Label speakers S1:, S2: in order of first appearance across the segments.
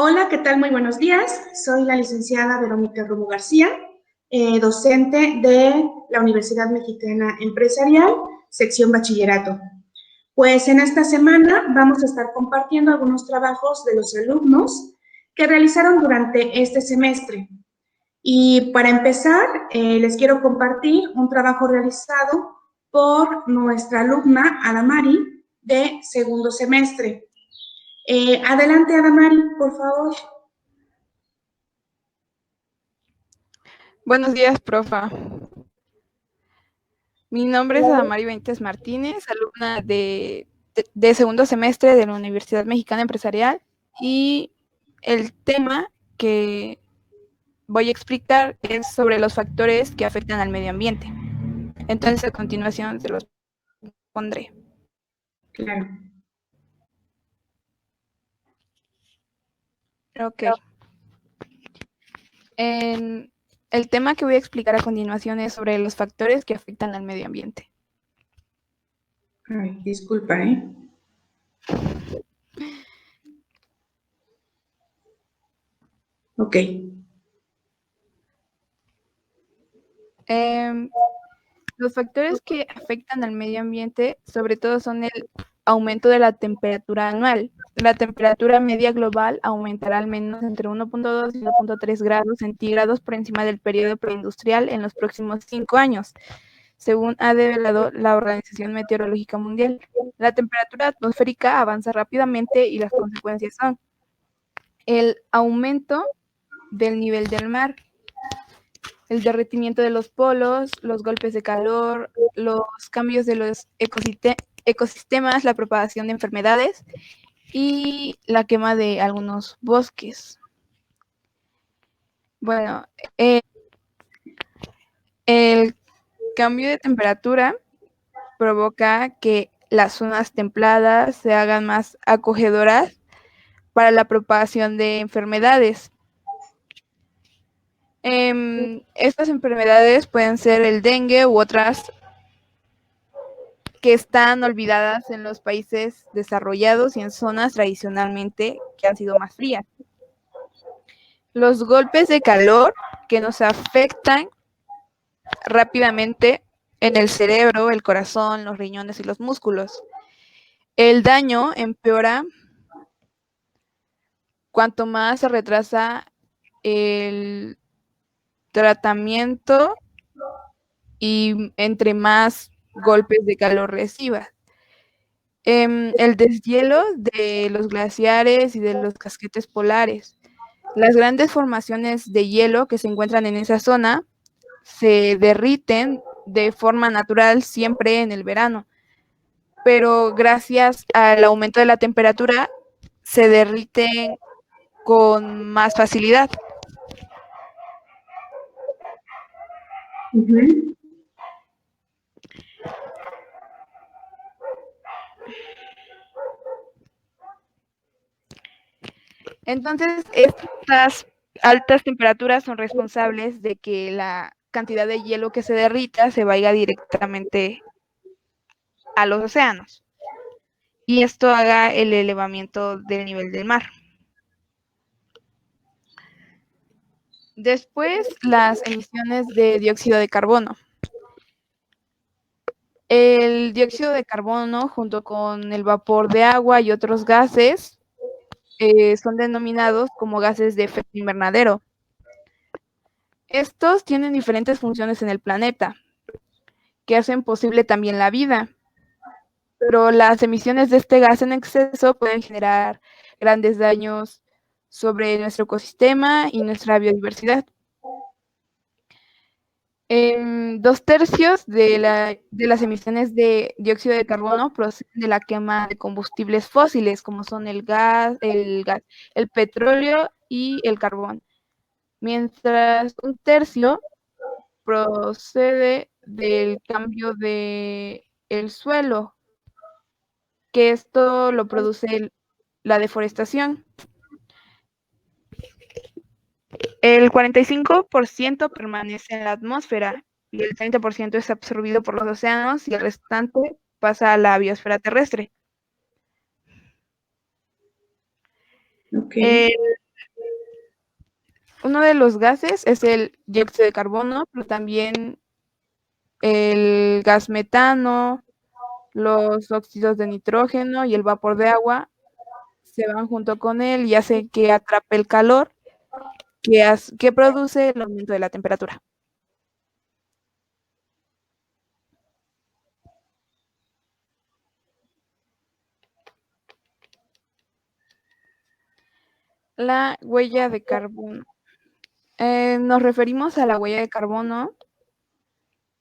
S1: Hola, ¿qué tal? Muy buenos días. Soy la licenciada Verónica Romo García, docente de la Universidad Mexicana Empresarial, sección Bachillerato. Pues en esta semana vamos a estar compartiendo algunos trabajos de los alumnos que realizaron durante este semestre. Y para empezar, les quiero compartir un trabajo realizado por nuestra alumna Adamari de segundo semestre. Adelante, Adamari, por favor.
S2: Buenos días, profa. Mi nombre es Adamari Benítez Martínez, alumna de segundo semestre de la Universidad Mexicana Empresarial, y el tema que voy a explicar es sobre los factores que afectan al medio ambiente. Entonces, a continuación se los pondré.
S1: Claro.
S2: Ok. El tema que voy a explicar a continuación es sobre los factores que afectan al medio ambiente.
S1: Ay, disculpa, ¿eh? Ok.
S2: Los factores que afectan al medio ambiente, sobre todo, son el aumento de la temperatura anual. La temperatura media global aumentará al menos entre 1.2 y 1.3 grados centígrados por encima del periodo preindustrial en los próximos 5 años, según ha develado la Organización Meteorológica Mundial. La temperatura atmosférica avanza rápidamente y las consecuencias son el aumento del nivel del mar, el derretimiento de los polos, los golpes de calor, los cambios de los ecosistemas, la propagación de enfermedades y la quema de algunos bosques. Bueno, el cambio de temperatura provoca que las zonas templadas se hagan más acogedoras para la propagación de enfermedades. Estas enfermedades pueden ser el dengue u otras que están olvidadas en los países desarrollados y en zonas tradicionalmente que han sido más frías. Los golpes de calor que nos afectan rápidamente en el cerebro, el corazón, los riñones y los músculos. El daño empeora cuanto más se retrasa el tratamiento y entre más golpes de calor recibas. El deshielo de los glaciares y de los casquetes polares. Las grandes formaciones de hielo que se encuentran en esa zona se derriten de forma natural siempre en el verano, pero gracias al aumento de la temperatura se derriten con más facilidad.
S1: Uh-huh.
S2: Entonces, estas altas temperaturas son responsables de que la cantidad de hielo que se derrita se vaya directamente a los océanos, y esto haga el elevamiento del nivel del mar. Después, las emisiones de dióxido de carbono. El dióxido de carbono, junto con el vapor de agua y otros gases, son denominados como gases de efecto invernadero. Estos tienen diferentes funciones en el planeta, que hacen posible también la vida, pero las emisiones de este gas en exceso pueden generar grandes daños sobre nuestro ecosistema y nuestra biodiversidad. 2/3 de las emisiones de dióxido de carbono proceden de la quema de combustibles fósiles, como son el petróleo y el carbón, mientras 1/3 procede del cambio del suelo, que esto lo produce la deforestación. El 45% permanece en la atmósfera y el 30% es absorbido por los océanos y el restante pasa a la biosfera terrestre.
S1: Okay.
S2: uno de los gases es el dióxido de carbono, pero también el gas metano, los óxidos de nitrógeno y el vapor de agua se van junto con él y hace que atrape el calor que produce el aumento de la temperatura. La huella de carbono. Nos referimos a la huella de carbono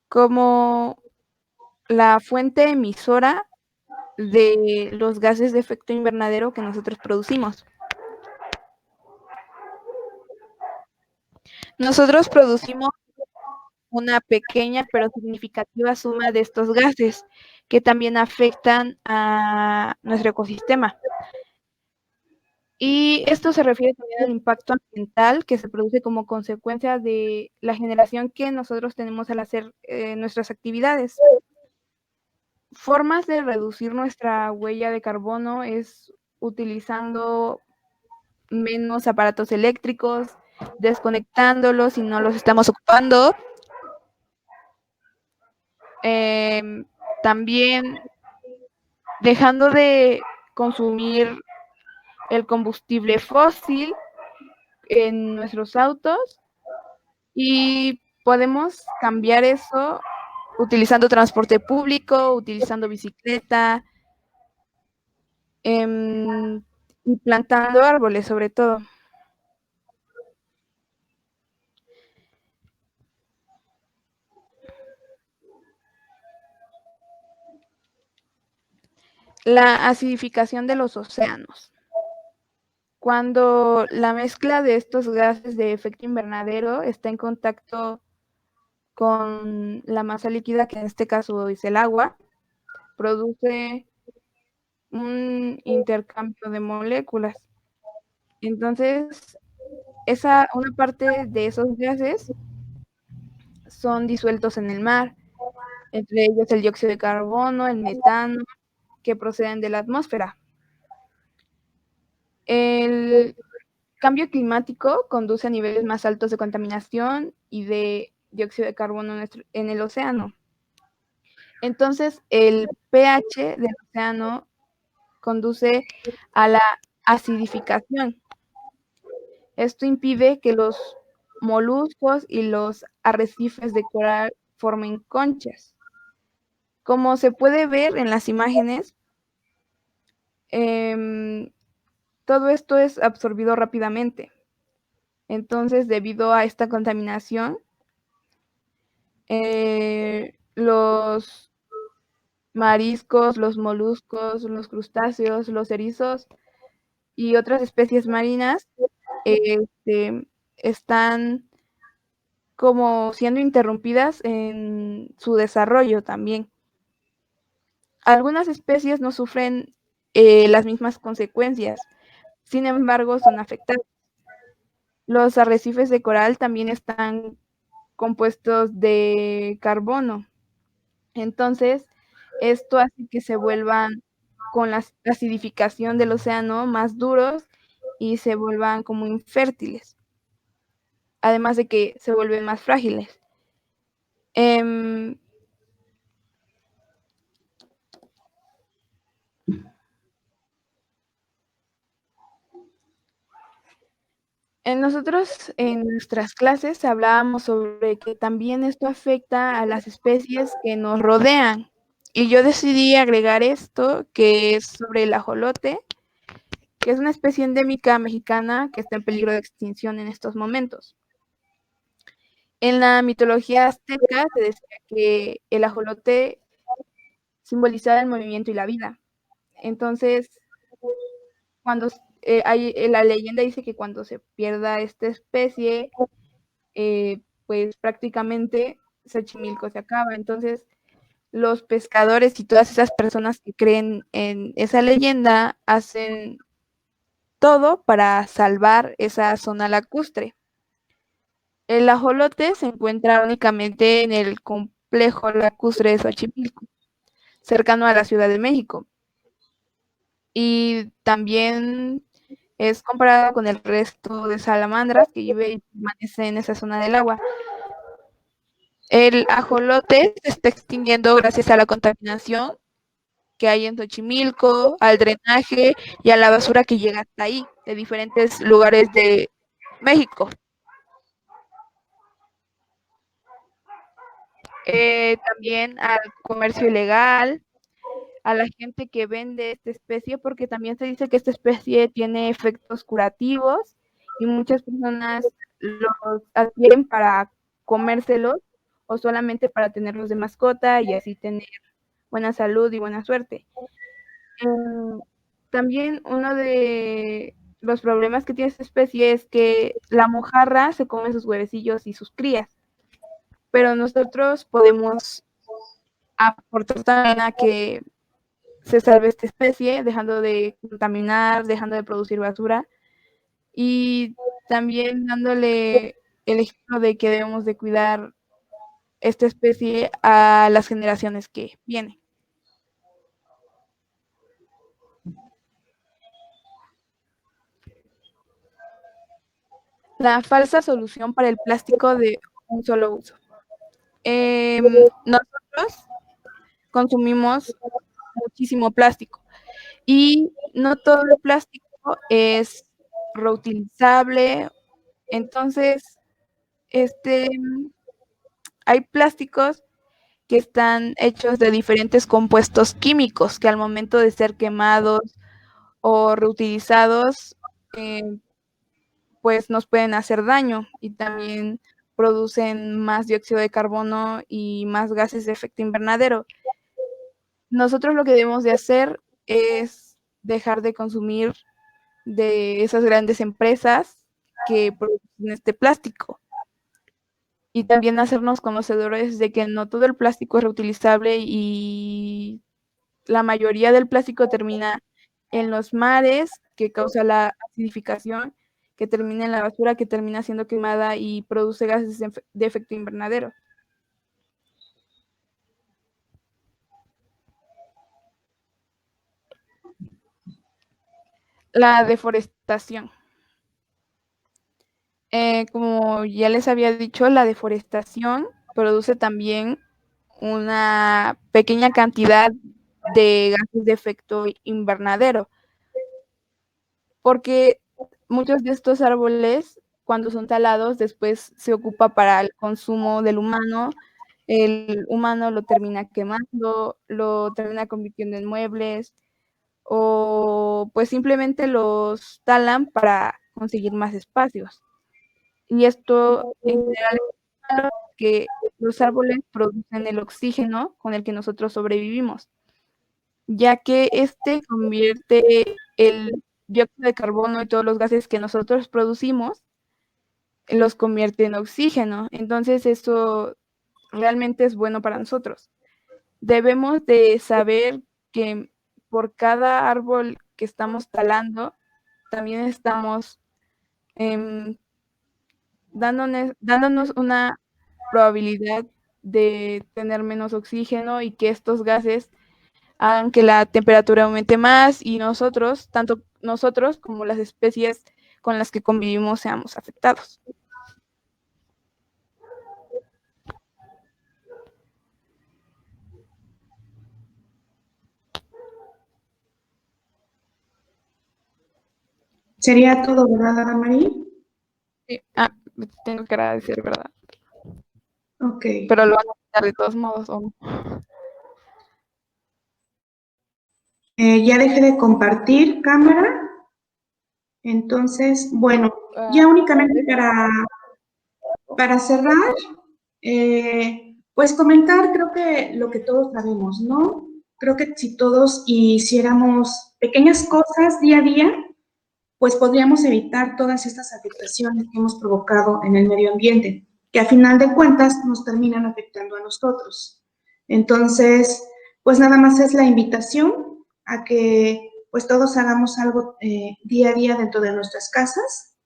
S2: como la fuente emisora de los gases de efecto invernadero que nosotros producimos. Nosotros producimos una pequeña pero significativa suma de estos gases que también afectan a nuestro ecosistema. Y esto se refiere también al impacto ambiental que se produce como consecuencia de la generación que nosotros tenemos al hacer nuestras actividades. Formas de reducir nuestra huella de carbono es utilizando menos aparatos eléctricos, desconectándolos si no los estamos ocupando. También dejando de consumir el combustible fósil en nuestros autos y podemos cambiar eso utilizando transporte público, utilizando bicicleta y plantando árboles sobre todo. La acidificación de los océanos. Cuando la mezcla de estos gases de efecto invernadero está en contacto con la masa líquida, que en este caso es el agua, produce un intercambio de moléculas. Entonces, una parte de esos gases son disueltos en el mar, entre ellos el dióxido de carbono, el metano, que proceden de la atmósfera. El cambio climático conduce a niveles más altos de contaminación y de dióxido de carbono en el océano. Entonces, el pH del océano conduce a la acidificación. Esto impide que los moluscos y los arrecifes de coral formen conchas. Como se puede ver en las imágenes, todo esto es absorbido rápidamente. Entonces, debido a esta contaminación, los mariscos, los moluscos, los crustáceos, los erizos y otras especies marinas están como siendo interrumpidas en su desarrollo también. Algunas especies no sufren las mismas consecuencias, sin embargo son afectadas. Los arrecifes de coral también están compuestos de carbono. Entonces, esto hace que se vuelvan, con la acidificación del océano, más duros y se vuelvan como infértiles. Además de que se vuelven más frágiles. Nosotros en nuestras clases hablábamos sobre que también esto afecta a las especies que nos rodean. Y yo decidí agregar esto, que es sobre el ajolote, que es una especie endémica mexicana que está en peligro de extinción en estos momentos. En la mitología azteca se decía que el ajolote simbolizaba el movimiento y la vida. Entonces, cuando la leyenda dice que cuando se pierda esta especie, pues prácticamente Xochimilco se acaba. Entonces, los pescadores y todas esas personas que creen en esa leyenda hacen todo para salvar esa zona lacustre. El ajolote se encuentra únicamente en el complejo lacustre de Xochimilco, cercano a la Ciudad de México. Y también es comparado con el resto de salamandras que vive y permanece en esa zona del agua. El ajolote se está extinguiendo gracias a la contaminación que hay en Xochimilco, al drenaje y a la basura que llega hasta ahí, de diferentes lugares de México. También al comercio ilegal, a la gente que vende esta especie, porque también se dice que esta especie tiene efectos curativos y muchas personas los adquieren para comérselos o solamente para tenerlos de mascota y así tener buena salud y buena suerte. También uno de los problemas que tiene esta especie es que la mojarra se come sus huevecillos y sus crías, pero nosotros podemos aportar también a que se salve esta especie, dejando de contaminar, dejando de producir basura y también dándole el ejemplo de que debemos de cuidar esta especie a las generaciones que vienen. La falsa solución para el plástico de un solo uso. Nosotros consumimos muchísimo plástico y no todo el plástico es reutilizable. Entonces, hay plásticos que están hechos de diferentes compuestos químicos que al momento de ser quemados o reutilizados, pues nos pueden hacer daño y también producen más dióxido de carbono y más gases de efecto invernadero. Nosotros lo que debemos de hacer es dejar de consumir de esas grandes empresas que producen este plástico y también hacernos conocedores de que no todo el plástico es reutilizable y la mayoría del plástico termina en los mares, que causa la acidificación, que termina en la basura, que termina siendo quemada y produce gases de efecto invernadero. La deforestación. Como ya les había dicho, la deforestación produce también una pequeña cantidad de gases de efecto invernadero, porque muchos de estos árboles, cuando son talados, después se ocupa para el consumo del humano. El humano lo termina quemando, lo termina convirtiendo en muebles, o pues simplemente los talan para conseguir más espacios. Y esto en general es malo porque los árboles producen el oxígeno con el que nosotros sobrevivimos, ya que este convierte el dióxido de carbono y todos los gases que nosotros producimos, los convierte en oxígeno. Entonces eso realmente es bueno para nosotros. Debemos de saber que por cada árbol que estamos talando, también estamos dándonos una probabilidad de tener menos oxígeno y que estos gases hagan que la temperatura aumente más y nosotros, tanto nosotros como las especies con las que convivimos, seamos afectados.
S1: Sería todo, ¿verdad, Ana María?
S2: Sí. Tengo que agradecer, ¿verdad?
S1: Ok.
S2: Pero lo van a quitar de todos modos, ¿o no?
S1: Ya dejé de compartir cámara. Entonces, bueno, ya únicamente para cerrar, pues comentar, creo que lo que todos sabemos, ¿no? Creo que si todos hiciéramos pequeñas cosas día a día, pues podríamos evitar todas estas afectaciones que hemos provocado en el medio ambiente, que a final de cuentas nos terminan afectando a nosotros. Entonces, pues nada más es la invitación a que pues todos hagamos algo día a día dentro de nuestras casas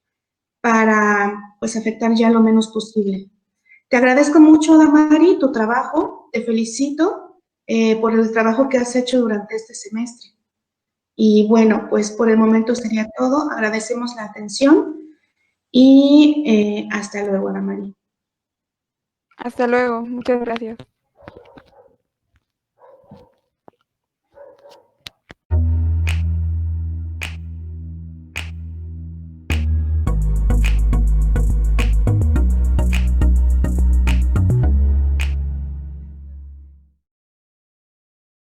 S1: para pues afectar ya lo menos posible. Te agradezco mucho, Damari, tu trabajo, te felicito por el trabajo que has hecho durante este semestre. Y bueno, pues por el momento sería todo. Agradecemos la atención y hasta luego, Ana María.
S2: Hasta luego. Muchas gracias.